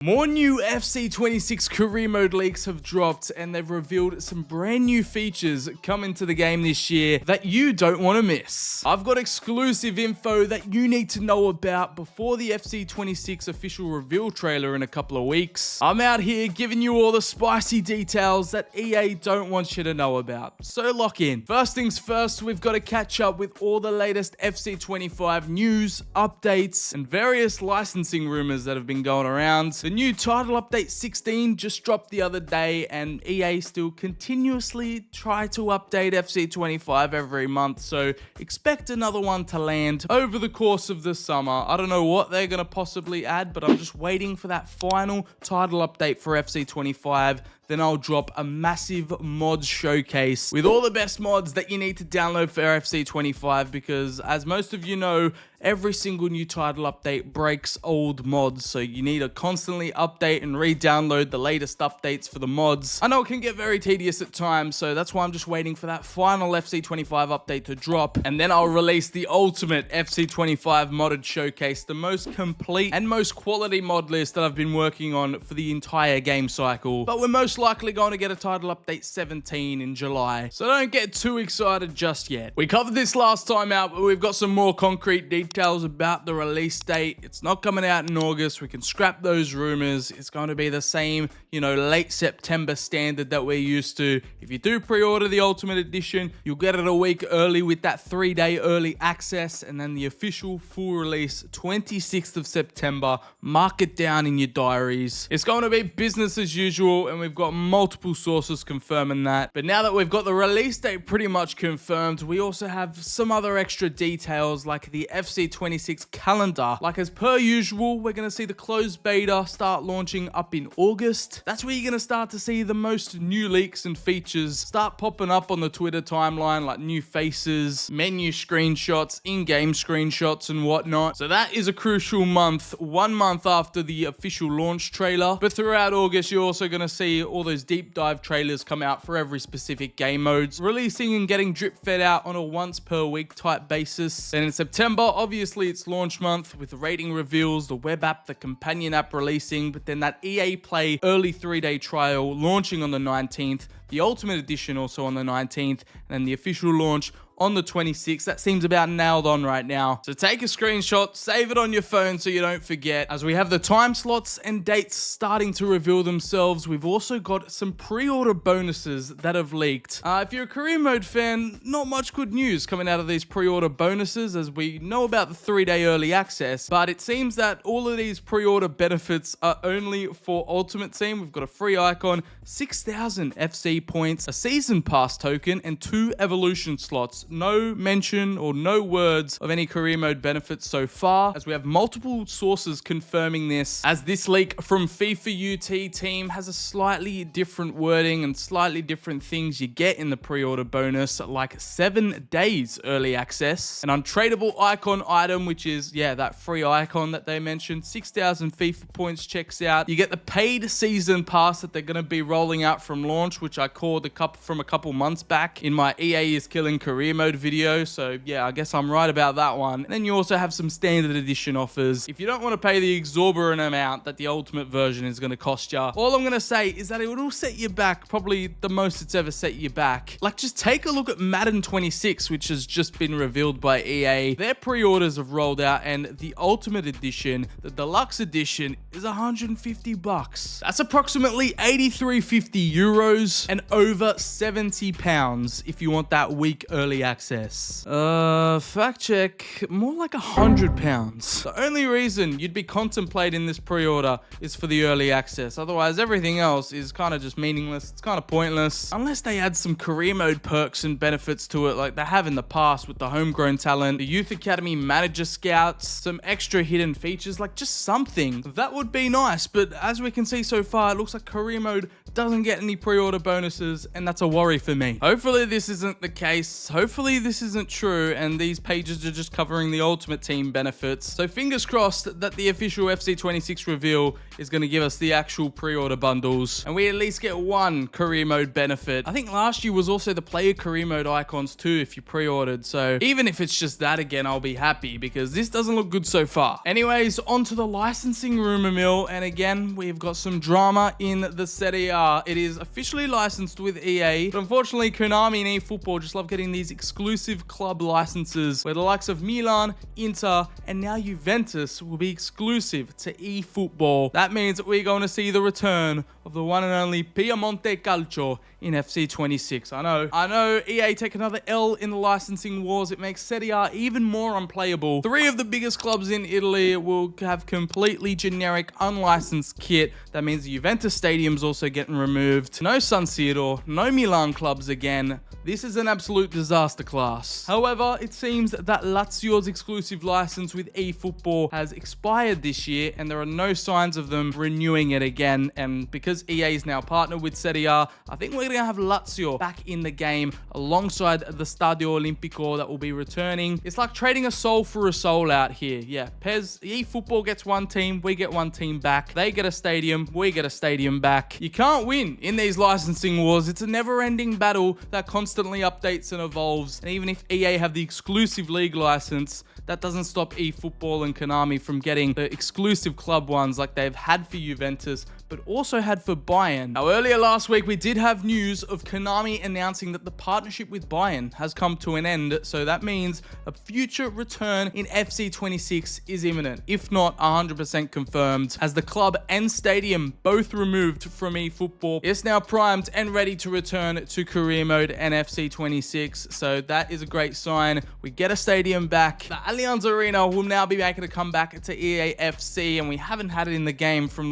More new FC26 career mode leaks have dropped, and they've revealed some brand new features coming to the game this year that you don't want to miss. I've got exclusive info that you need to know about before the FC26 official reveal trailer in a couple of weeks. I'm out here giving you all the spicy details that EA don't want you to know about, so lock in. First things first, we've got to catch up with all the latest FC25 news, updates, and various licensing rumors that have been going around. The new title update 16 just dropped the other day, and EA still continuously try to update FC25 every month, so expect another one to land over the course of the summer. I don't know what they're going to possibly add, but I'm just waiting for that final title update for FC25. Then I'll drop a massive mods showcase with all the best mods that you need to download for FC25, because as most of you know, every single new title update breaks old mods, so you need to constantly update and re-download the latest updates for the mods. I know it can get very tedious at times, so that's why I'm just waiting for that final FC25 update to drop, and then I'll release the ultimate FC25 modded showcase, the most complete and most quality mod list that I've been working on for the entire game cycle. But we're most likely going to get a title update 17 in July, so don't get too excited just yet. We covered this last time out, but we've got some more concrete details about the release date. It's not coming out in August. We can scrap those rumors. It's going to be the same, late September standard that we're used to. If you do pre-order the Ultimate Edition, you'll get it a week early with that 3-day early access, and then the official full release 26th of September. Mark it down in your diaries. It's going to be business as usual, and we've got multiple sources confirming that. But now that we've got the release date pretty much confirmed, we also have some other extra details like the FC26 calendar. Like as per usual, we're going to see the closed beta start launching up in August. That's where you're going to start to see the most new leaks and features start popping up on the Twitter timeline, like new faces, menu screenshots, in-game screenshots and whatnot. So that is a crucial month, 1 month after the official launch trailer. But throughout August, you're also going to see all those deep dive trailers come out for every specific game modes, releasing and getting drip fed out on a once per week type basis. And in September, obviously it's launch month with the rating reveals, the web app, the companion app releasing, but then that EA Play early 3-day trial launching on the 19th, the Ultimate Edition also on the 19th, and then the official launch on the 26th. That seems about nailed on right now. So take a screenshot, save it on your phone so you don't forget. As we have the time slots and dates starting to reveal themselves, we've also got some pre-order bonuses that have leaked. If you're a career mode fan, not much good news coming out of these pre-order bonuses, as we know about the 3-day early access, but it seems that all of these pre-order benefits are only for Ultimate Team. We've got a free icon, 6,000 FC points, a season pass token, and 2 evolution slots. No mention or no words of any career mode benefits so far, as we have multiple sources confirming this, as this leak from FIFA UT team has a slightly different wording and slightly different things you get in the pre-order bonus, like 7 days early access, an untradeable icon item, which is, that free icon that they mentioned, 6,000 FIFA points checks out. You get the paid season pass that they're going to be rolling out from launch, which I called from a couple months back in my EA is killing career mode video, so I guess I'm right about that one. And then you also have some standard edition offers if you don't want to pay the exorbitant amount that the ultimate version is going to cost you. All I'm going to say is that it will set you back, probably the most it's ever set you back. Like, just take a look at Madden 26, which has just been revealed by EA. Their pre-orders have rolled out, and the ultimate edition, the deluxe edition, is $150. That's approximately 83.50 euros and over £70 if you want that week early access. Fact check, more like £100. The only reason you'd be contemplating this pre-order is for the early access. Otherwise, everything else is kind of just meaningless. It's kind of pointless. Unless they add some career mode perks and benefits to it, like they have in the past with the homegrown talent, the Youth Academy Manager Scouts, some extra hidden features, like just something. That would be nice, but as we can see so far, it looks like career mode doesn't get any pre-order bonuses, and that's a worry for me. Hopefully this isn't the case. Hopefully this isn't true, and these pages are just covering the Ultimate Team benefits. So fingers crossed that the official FC26 reveal is going to give us the actual pre-order bundles, and we at least get one career mode benefit. I think last year was also the player career mode icons too if you pre-ordered, so even if it's just that again, I'll be happy because this doesn't look good so far. Anyways, on to the licensing rumor mill, and again, we've got some drama in the Serie A. It is officially licensed with EA, but unfortunately, Konami and eFootball just love getting these exclusive club licenses where the likes of Milan, Inter, and now Juventus will be exclusive to eFootball. That means that we're going to see the return of the one and only Piemonte Calcio in FC26. I know EA take another L in the licensing wars. It makes Serie A even more unplayable. 3 of the biggest clubs in Italy will have completely generic, unlicensed kit. That means the Juventus stadium's also getting removed. No San Siro, no Milan clubs again. This is an absolute disaster class. However, it seems that Lazio's exclusive license with eFootball has expired this year, and there are no signs of them renewing it again. And because EA is now partnered with Serie A, I think we're going to have Lazio back in the game alongside the Stadio Olimpico that will be returning. It's like trading a soul for a soul out here. Yeah, eFootball gets one team, we get one team back. They get a stadium, we get a stadium back. You can't win in these licensing wars. It's a never-ending battle that constantly updates and evolves. And even if EA have the exclusive league license, that doesn't stop eFootball and Konami from getting the exclusive club ones like they've had for Juventus, but also had for Bayern. Now, earlier last week, we did have news of Konami announcing that the partnership with Bayern has come to an end, so that means a future return in FC26 is imminent, if not 100% confirmed, as the club and stadium, both removed from eFootball, is now primed and ready to return to career mode and FC26, so that is a great sign. We get a stadium back. The Allianz Arena will now be making a comeback to EA FC, and we haven't had it in the game from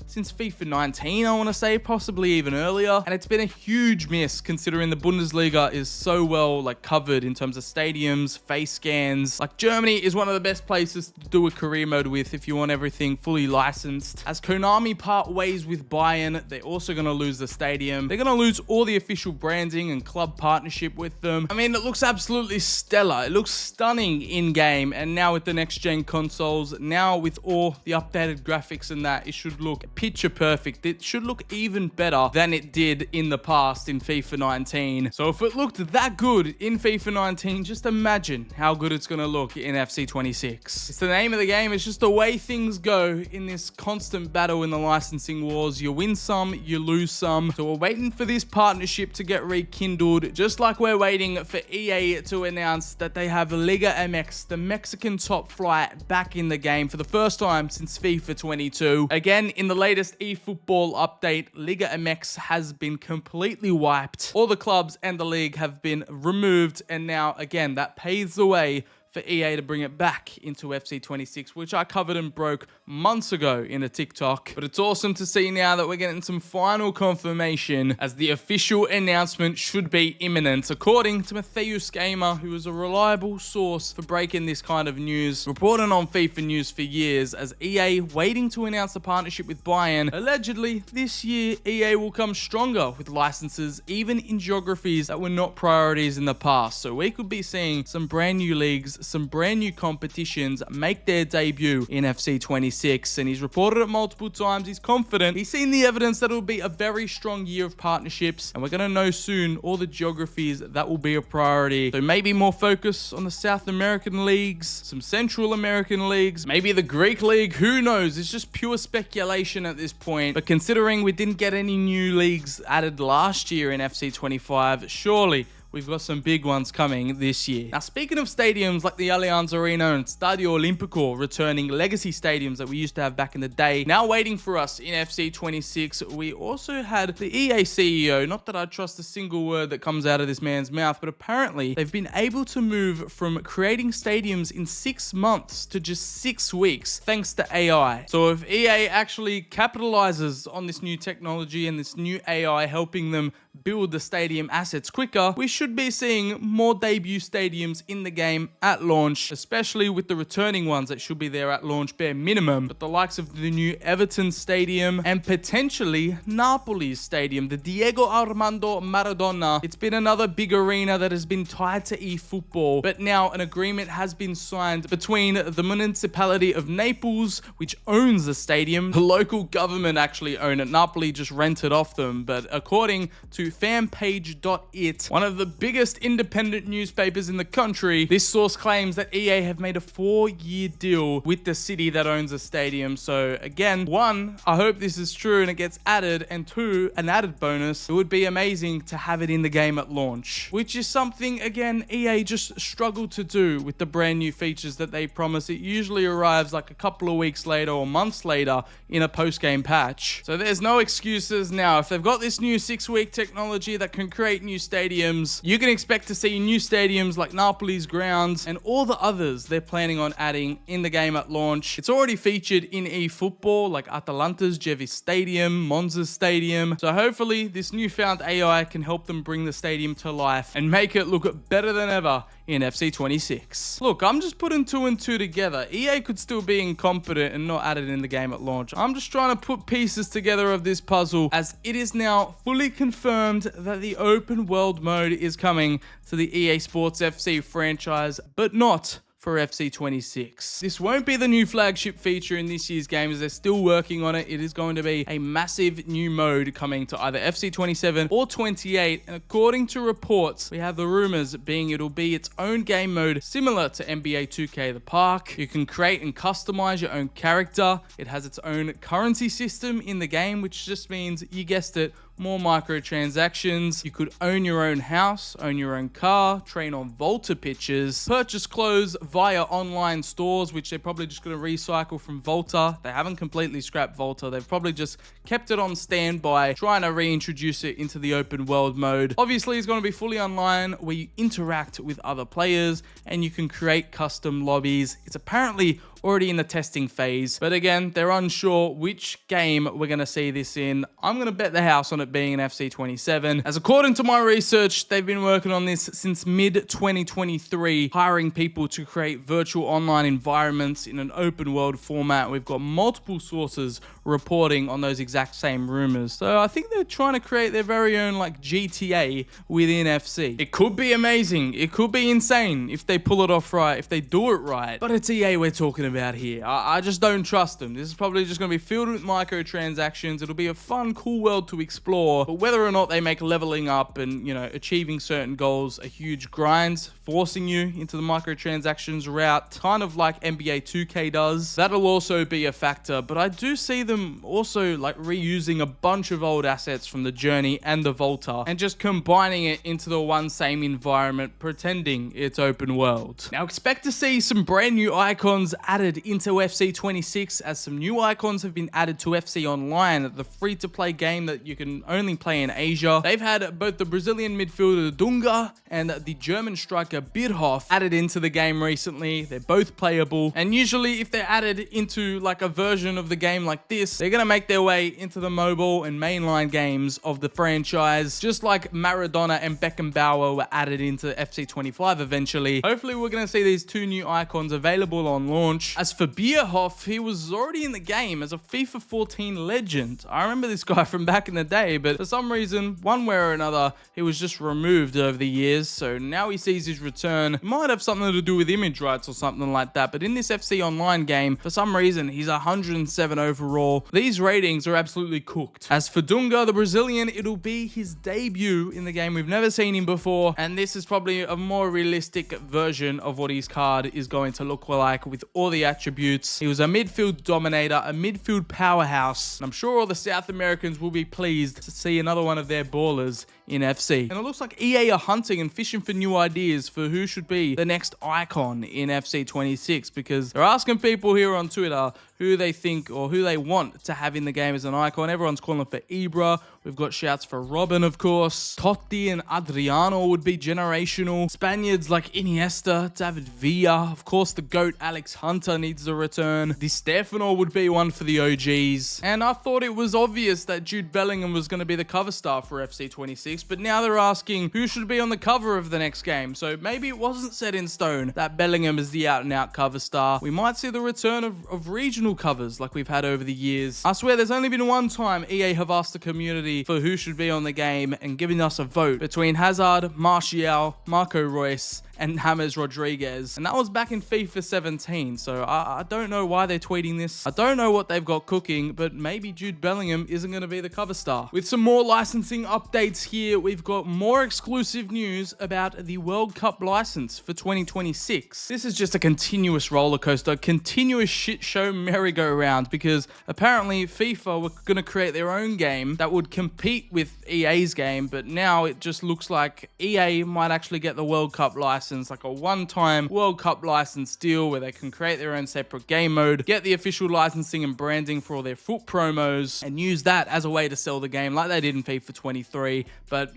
since FIFA 19, I want to say, possibly even earlier. And it's been a huge miss considering the Bundesliga is so well covered in terms of stadiums, face scans. Germany is one of the best places to do a career mode with if you want everything fully licensed. As Konami part ways with Bayern, they're also going to lose the stadium. They're going to lose all the official branding and club partnership with them. I mean, it looks absolutely stellar. It looks stunning in game. And now with the next gen consoles, now with all the updated graphics and that, it should look picture perfect. It should look even better than it did in the past in FIFA 19. So if it looked that good in FIFA 19, just imagine how good it's going to look in FC26. It's the name of the game. It's just the way things go in this constant battle in the licensing wars. You win some, you lose some. So we're waiting for this partnership to get rekindled, just like we're waiting for EA to announce that they have Liga MX, the Mexican top flight, back in the game for the first time since FIFA 22. Again, in the latest eFootball update, Liga MX has been completely wiped. All the clubs and the league have been removed, and now, again, that paves the way for EA to bring it back into FC26, which I covered and broke months ago in a TikTok. But it's awesome to see now that we're getting some final confirmation, as the official announcement should be imminent, according to Matthews Gamer, who is a reliable source for breaking this kind of news, reporting on FIFA news for years, as EA waiting to announce the partnership with Bayern. Allegedly, this year, EA will come stronger with licenses, even in geographies that were not priorities in the past. So we could be seeing some brand new leagues, some brand new competitions make their debut in FC26, and he's reported it multiple times. He's confident. He's seen the evidence that it'll be a very strong year of partnerships, and we're going to know soon all the geographies that will be a priority. So maybe more focus on the South American leagues, some Central American leagues, maybe the Greek league. Who knows? It's just pure speculation at this point. But considering we didn't get any new leagues added last year in FC25, surely we've got some big ones coming this year. Now, speaking of stadiums like the Allianz Arena and Stadio Olimpico, returning legacy stadiums that we used to have back in the day, now waiting for us in FC26, we also had the EA CEO, not that I trust a single word that comes out of this man's mouth, but apparently they've been able to move from creating stadiums in 6 months to just 6 weeks, thanks to AI. So if EA actually capitalizes on this new technology and this new AI helping them build the stadium assets quicker, we should be seeing more debut stadiums in the game at launch, especially with the returning ones that should be there at launch bare minimum. But the likes of the new Everton Stadium and potentially Napoli's stadium, the Diego Armando Maradona. It's been another big arena that has been tied to eFootball, but now an agreement has been signed between the municipality of Naples, which owns the stadium. The local government actually own it. Napoli just rented off them, but according to fanpage.it, one of the biggest independent newspapers in the country, this source claims that EA have made a 4-year deal with the city that owns the stadium. So again, one, I hope this is true and it gets added, and two, an added bonus, it would be amazing to have it in the game at launch, which is something, again, EA just struggled to do with the brand new features that they promise. It usually arrives like a couple of weeks later or months later in a post-game patch. So there's no excuses now. If they've got this new 6-week technology that can create new stadiums, you can expect to see new stadiums like Napoli's grounds and all the others they're planning on adding in the game at launch. It's already featured in eFootball, like Atalanta's Gevis Stadium, Monza's Stadium. So hopefully this newfound AI can help them bring the stadium to life and make it look better than ever in FC 26. Look, I'm just putting 2 and 2 together. EA could still be incompetent and not add it in the game at launch. I'm just trying to put pieces together of this puzzle, as it is now fully confirmed that the open world mode is coming to the EA Sports FC franchise, but not for FC 26. This won't be the new flagship feature in this year's game, as they're still working on it. It is going to be a massive new mode coming to either FC 27 or 28, and according to reports, we have the rumors being it'll be its own game mode similar to NBA 2K The Park. You can create and customize your own character. It has its own currency system in the game, which just means, you guessed it, more microtransactions. You could own your own house, own your own car, train on Volta pitches, purchase clothes via online stores, which they're probably just going to recycle from Volta. They haven't completely scrapped Volta. They've probably just kept it on standby, trying to reintroduce it into the open world mode. Obviously, it's going to be fully online, where you interact with other players and you can create custom lobbies. It's apparently already in the testing phase, but again, they're unsure which game we're going to see this in. I'm going to bet the house on it being an FC 27, as according to my research, they've been working on this since mid-2023, hiring people to create virtual online environments in an open world format. We've got multiple sources reporting on those exact same rumors. So I think they're trying to create their very own like GTA within FC. It could be amazing. It could be insane if they pull it off right, if they do it right. But it's EA we're talking about here. I just don't trust them. This is probably just going to be filled with microtransactions. It'll be a fun, cool world to explore, but whether or not they make leveling up and, you know, achieving certain goals a huge grind, forcing you into the microtransactions route, kind of like NBA 2K does, that'll also be a factor. But I do see them also like reusing a bunch of old assets from the Journey and the Volta and just combining it into the one same environment, pretending it's open world. Now expect to see some brand new icons added into FC 26, as some new icons have been added to FC Online, the free-to-play game that you can only play in Asia. They've had both the Brazilian midfielder Dunga and the German striker Birhoff added into the game recently. They're both playable, and usually if they're added into like a version of the game like this, they're going to make their way into the mobile and mainline games of the franchise, just like Maradona and Beckenbauer were added into FC 25 eventually. Hopefully we're going to see these 2 new icons available on launch. As for Bierhoff, he was already in the game as a FIFA 14 legend. I remember this guy from back in the day, but for some reason, one way or another, he was just removed over the years. So now he sees his return. It might have something to do with image rights or something like that, but in this FC Online game, for some reason, he's 107 overall. These ratings are absolutely cooked. As for Dunga, the Brazilian, it'll be his debut in the game. We've never seen him before, and this is probably a more realistic version of what his card is going to look like with all the attributes. He was a midfield dominator, a midfield powerhouse, and I'm sure all the South Americans will be pleased to see another one of their ballers in FC. And it looks like EA are hunting and fishing for new ideas for who should be the next icon in FC 26, because they're asking people here on Twitter who they think or who they want to have in the game as an icon. Everyone's calling for Ibra. We've got shouts for Robin, of course. Totti and Adriano would be generational. Spaniards like Iniesta, David Villa. Of course, the GOAT Alex Hunter needs a return. Di Stefano would be one for the OGs. And I thought it was obvious that Jude Bellingham was going to be the cover star for FC 26. leaks, but now they're asking who should be on the cover of the next game. So maybe it wasn't set in stone that Bellingham is the out-and-out cover star. We might see the return of regional covers like we've had over the years. I swear there's only been one time EA have asked the community for who should be on the game and giving us a vote between Hazard, Martial, Marco Reus, and James Rodriguez. And that was back in FIFA 17. So I don't know why they're tweeting this. I don't know what they've got cooking, but maybe Jude Bellingham isn't going to be the cover star. With some more licensing updates here, we've got more exclusive news about the World Cup license for 2026. This is just a continuous roller coaster, continuous shit show merry-go-round, because apparently FIFA were going to create their own game that would compete with EA's game, but now it just looks like EA might actually get the World Cup license, like a one-time World Cup license deal where they can create their own separate game mode, get the official licensing and branding for all their foot promos, and use that as a way to sell the game like they did in FIFA 23. But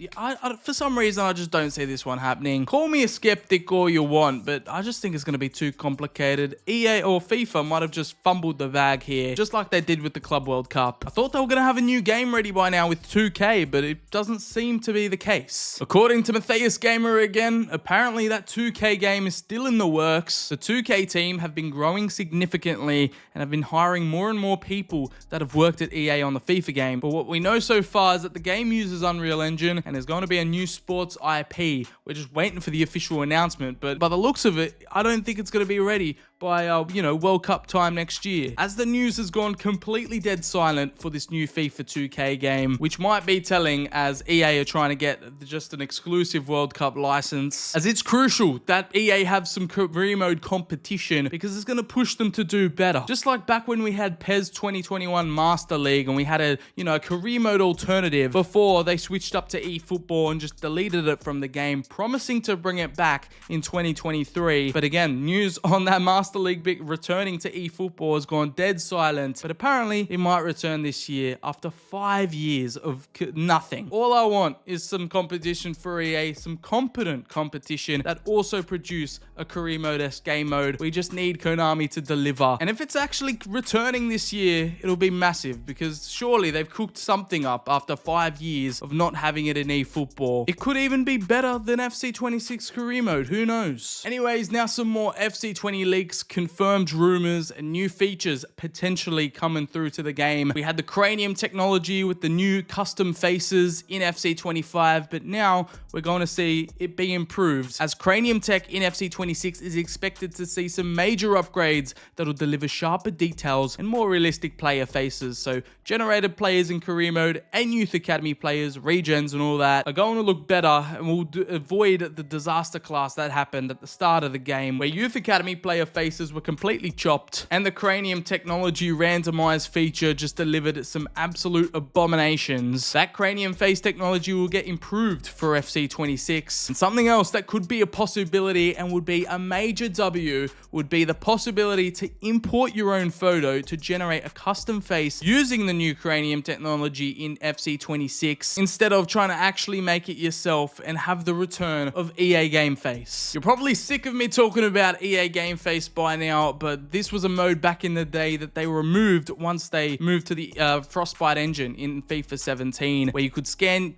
for some reason, I just don't see this one happening. Call me a skeptic all you want, but I just think it's going to be too complicated. EA or FIFA might have just fumbled the bag here, just like they did with the Club World Cup. I thought they were going to have a new game ready by now with 2K, but it doesn't seem to be the case. According to Matthias Gamer again, apparently that 2K game is still in the works. The 2K team have been growing significantly and have been hiring more and more people that have worked at EA on the FIFA game. But what we know so far is that the game uses Unreal Engine and there's going to be a new sports IP. We're just waiting for the official announcement, but by the looks of it, I don't think it's going to be ready by, World Cup time next year. As the news has gone completely dead silent for this new FIFA 2K game, which might be telling as EA are trying to get just an exclusive World Cup license, as it's crucial that EA have some career mode competition because it's going to push them to do better. Just like back when we had PES 2021 Master League and we had a career mode alternative before they switched up to eFootball and just deleted it from the game, promising to bring it back in 2023. But again, news on that Master League bit returning to eFootball has gone dead silent, but apparently it might return this year after 5 years of nothing. All I want is some competition for EA, some competent competition that also produce a career mode-esque game mode. We just need Konami to deliver. And if it's actually returning this year, it'll be massive because surely they've cooked something up after 5 years of not having it in eFootball. It could even be better than FC26 career mode, who knows? Anyways, now some more FC20 leaks, confirmed rumors, and new features potentially coming through to the game. We had the Cradium technology with the new custom faces in FC25, but now we're going to see it be improved as Cranium tech in FC26 is expected to see some major upgrades that'll deliver sharper details and more realistic player faces. So generated players in career mode and youth academy players, regens and all that are going to look better and will avoid the disaster class that happened at the start of the game where youth academy player faces were completely chopped and the Cranium technology randomized feature just delivered some absolute abominations. That Cranium face technology will get improved for FC26. And something else that could be a possibility and would be a major W would be the possibility to import your own photo to generate a custom face using the new Cranium technology in FC26 instead of trying to actually make it yourself and have the return of EA Gameface. You're probably sick of me talking about EA Gameface by now, but this was a mode back in the day that they removed once they moved to the Frostbite engine in FIFA 17 where you could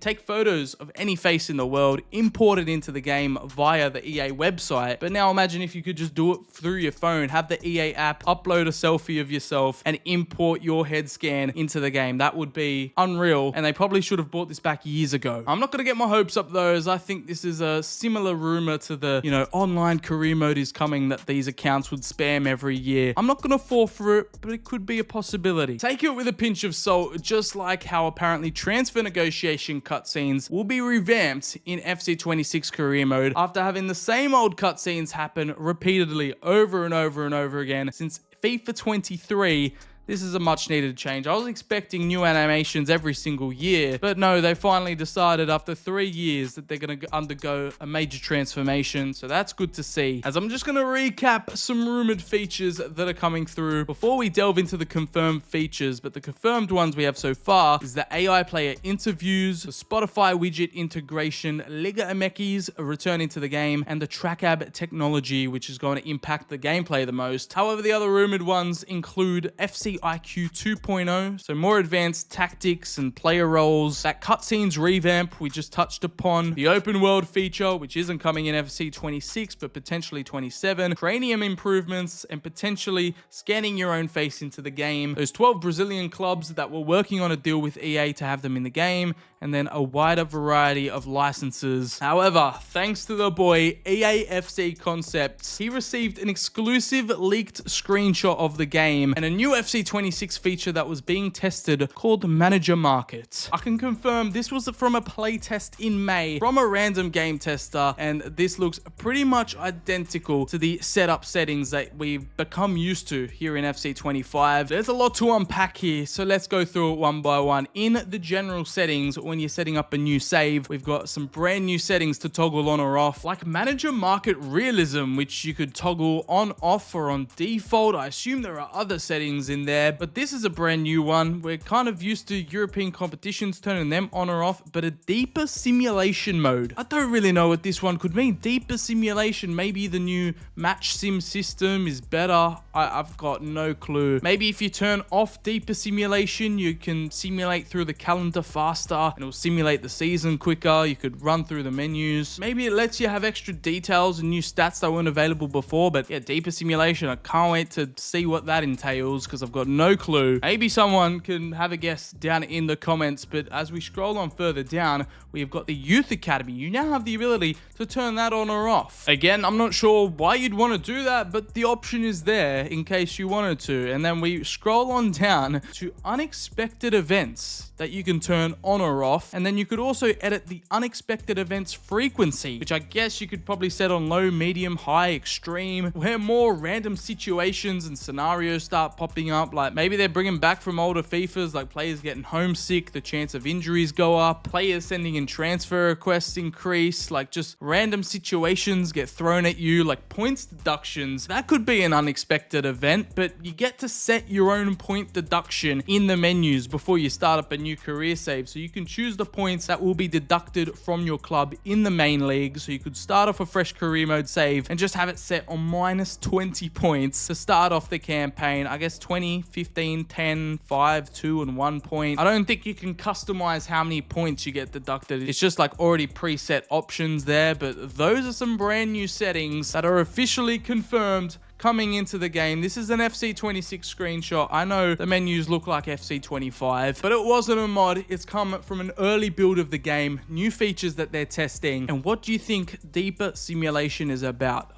take photos of any face in the world, import it into the game via the EA website. But now imagine if you could just do it through your phone, have the EA app, upload a selfie of yourself and import your head scan into the game. That would be unreal, and they probably should have brought this back years ago. I'm not going to get my hopes up though, as I think this is a similar rumor to the, online career mode is coming that these accounts would spam every year. I'm not going to fall for it, but it could be a possibility. Take it with a pinch of salt, just like how apparently transfer negotiation cutscenes will be revamped in FC26 career mode after having the same old cutscenes happen repeatedly over and over and over again since FIFA 23. This is a much needed change. I was expecting new animations every single year, but no, they finally decided after 3 years that they're going to undergo a major transformation. So that's good to see. As I'm just going to recap some rumored features that are coming through before we delve into the confirmed features. But the confirmed ones we have so far is the AI player interviews, the Spotify widget integration, Liga Emekis returning to the game, and the TrackAb technology, which is going to impact the gameplay the most. However, the other rumored ones include FC FC IQ 2.0, so more advanced tactics and player roles. That cutscenes revamp we just touched upon. The open world feature, which isn't coming in FC 26, but potentially 27. Cradium improvements and potentially scanning your own face into the game. Those 12 Brazilian clubs that were working on a deal with EA to have them in the game, and then a wider variety of licenses. However, thanks to the boy EAFC Concepts, he received an exclusive leaked screenshot of the game and a new FC 26 feature that was being tested called Manager Market. I can confirm this was from a playtest in May from a random game tester, and this looks pretty much identical to the setup settings that we've become used to here in FC 25. There's a lot to unpack here, so let's go through it one by one. In the general settings, when you're setting up a new save, we've got some brand new settings to toggle on or off, like Manager Market Realism, which you could toggle on, off, or on default. I assume there are other settings in there, but this is a brand new one. We're kind of used to European competitions turning them on or off, but a deeper simulation mode. I don't really know what this one could mean. Deeper simulation, maybe the new match sim system is better. I've got no clue. Maybe if you turn off deeper simulation, you can simulate through the calendar faster and it'll simulate the season quicker. You could run through the menus. Maybe it lets you have extra details and new stats that weren't available before, but yeah, deeper simulation. I can't wait to see what that entails because I've got no clue. Maybe someone can have a guess down in the comments, but as we scroll on further down, we've got the Youth Academy. You now have the ability to turn that on or off. Again, I'm not sure why you'd want to do that, but the option is there in case you wanted to. And then we scroll on down to unexpected events that you can turn on or off. And then you could also edit the unexpected events frequency, which I guess you could probably set on low, medium, high, extreme, where more random situations and scenarios start popping up. Like maybe they're bringing back from older FIFAs, like players getting homesick, the chance of injuries go up, players sending in transfer requests increase, like just random situations get thrown at you, like points deductions. That could be an unexpected event, but you get to set your own point deduction in the menus before you start up a new career save. So you can choose the points that will be deducted from your club in the main league. So you could start off a fresh career mode save and just have it set on minus 20 points to start off the campaign. I guess 20, 15, 10, 5, 2, and 1 point. I don't think you can customize how many points you get deducted. It's just like already preset options there, but those are some brand new settings that are officially confirmed coming into the game. This is an FC 26 screenshot. I know the menus look like FC 25, but it wasn't a mod. It's come from an early build of the game, new features that they're testing. And what do you think deeper simulation is about?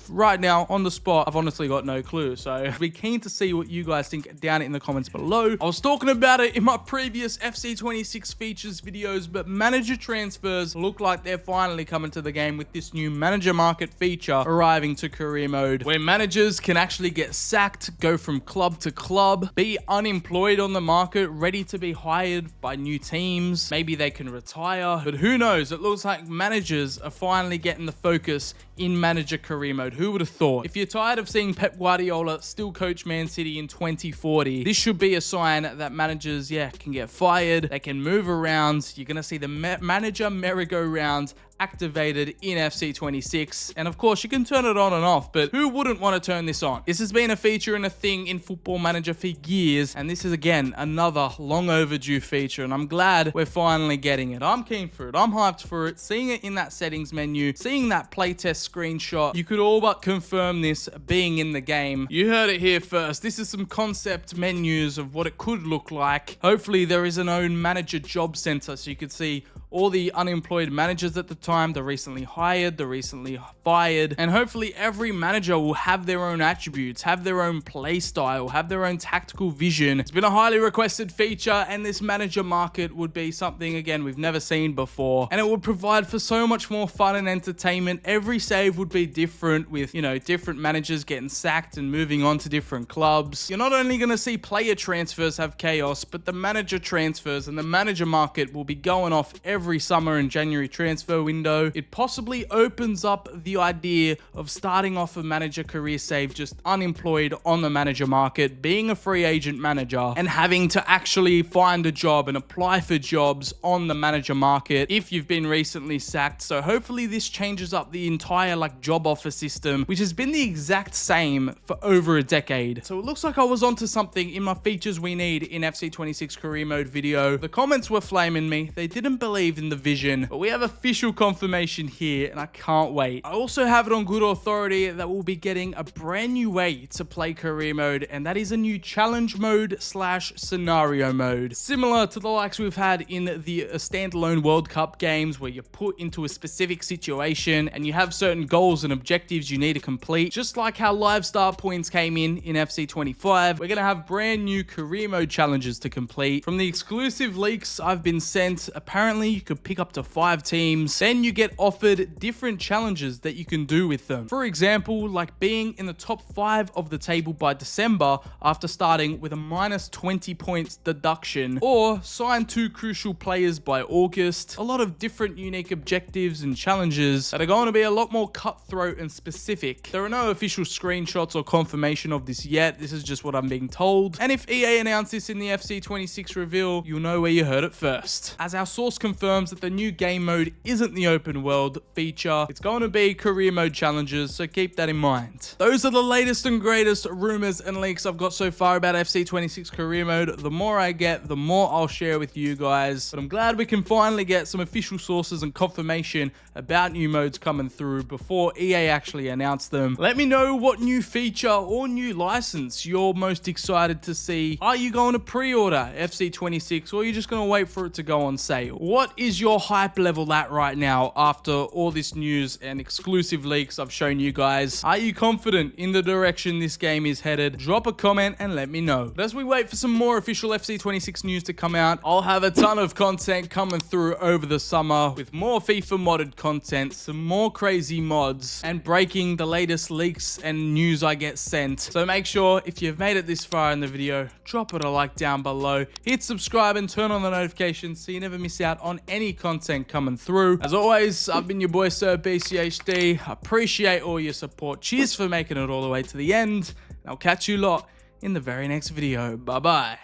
Right now on the spot, I've honestly got no clue. So I'd be keen to see what you guys think down in the comments below. I was talking about it in my previous FC 26 features videos, but manager transfers look like they're finally coming to the game with this new manager market feature arriving to career mode, where managers can actually get sacked, go from club to club, be unemployed on the market, ready to be hired by new teams. Maybe they can retire, but who knows? It looks like managers are finally getting the focus in manager career mode. Who would have thought? If you're tired of seeing Pep Guardiola still coach Man City in 2040, this should be a sign that managers, can get fired, they can move around. You're going to see the manager merry-go-round activated in FC 26, and of course you can turn it on and off, but who wouldn't want to turn this on? This has been a feature and a thing in Football Manager for years, and this is again another long overdue feature, and I'm glad we're finally getting it. I'm keen for it. I'm hyped for it. Seeing it in that settings menu, seeing that playtest screenshot, you could all but confirm this being in the game. You heard it here first. This is some concept menus of what it could look like. Hopefully there is an own manager job center so you could see all the unemployed managers at the time, the recently hired, the recently fired, and hopefully every manager will have their own attributes, have their own play style, have their own tactical vision. It's been a highly requested feature, and this manager market would be something, again, we've never seen before, and it would provide for so much more fun and entertainment. Every save would be different with, different managers getting sacked and moving on to different clubs. You're not only going to see player transfers have chaos, but the manager transfers and the manager market will be going off every every summer and January transfer window. It possibly opens up the idea of starting off a manager career save just unemployed on the manager market, being a free agent manager, and having to actually find a job and apply for jobs on the manager market if you've been recently sacked. So hopefully this changes up the entire job offer system, which has been the exact same for over a decade. So it looks like I was onto something in my features we need in FC26 career mode video. The comments were flaming me. They didn't believe in the vision, but we have official confirmation here and I can't wait. I also have it on good authority that we'll be getting a brand new way to play career mode, and that is a new challenge mode / scenario mode, similar to the likes we've had in the standalone World Cup games, where you're put into a specific situation and you have certain goals and objectives you need to complete. Just like how live start points came in FC25, we're going to have brand new career mode challenges to complete. From the exclusive leaks I've been sent, apparently you could pick up to 5 teams, then you get offered different challenges that you can do with them. For example, like being in the top 5 of the table by December after starting with a -20 points deduction, or sign 2 crucial players by August. A lot of different unique objectives and challenges that are going to be a lot more cutthroat and specific. There are no official screenshots or confirmation of this yet. This is just what I'm being told. And if EA announce this in the FC26 reveal, you'll know where you heard it first. As our source confirms that the new game mode isn't the open world feature, it's going to be career mode challenges, so keep that in mind. Those are the latest and greatest rumors and leaks I've got so far about FC26 career mode. The more I get, the more I'll share with you guys. But I'm glad we can finally get some official sources and confirmation about new modes coming through before EA actually announce them. Let me know what new feature or new license you're most excited to see. Are you going to pre-order FC26, or are you just going to wait for it to go on sale? What is your hype level at right now after all this news and exclusive leaks I've shown you guys? Are you confident in the direction this game is headed? Drop a comment and let me know. But as we wait for some more official FC26 news to come out, I'll have a ton of content coming through over the summer with more FIFA modded content, some more crazy mods, and breaking the latest leaks and news I get sent. So make sure, if you've made it this far in the video, drop it a like down below, hit subscribe and turn on the notifications so you never miss out on any content coming through. As always, I've been your boy Sir BCHD. I appreciate all your support. Cheers for making it all the way to the end. I'll catch you lot in the very next video. Bye bye.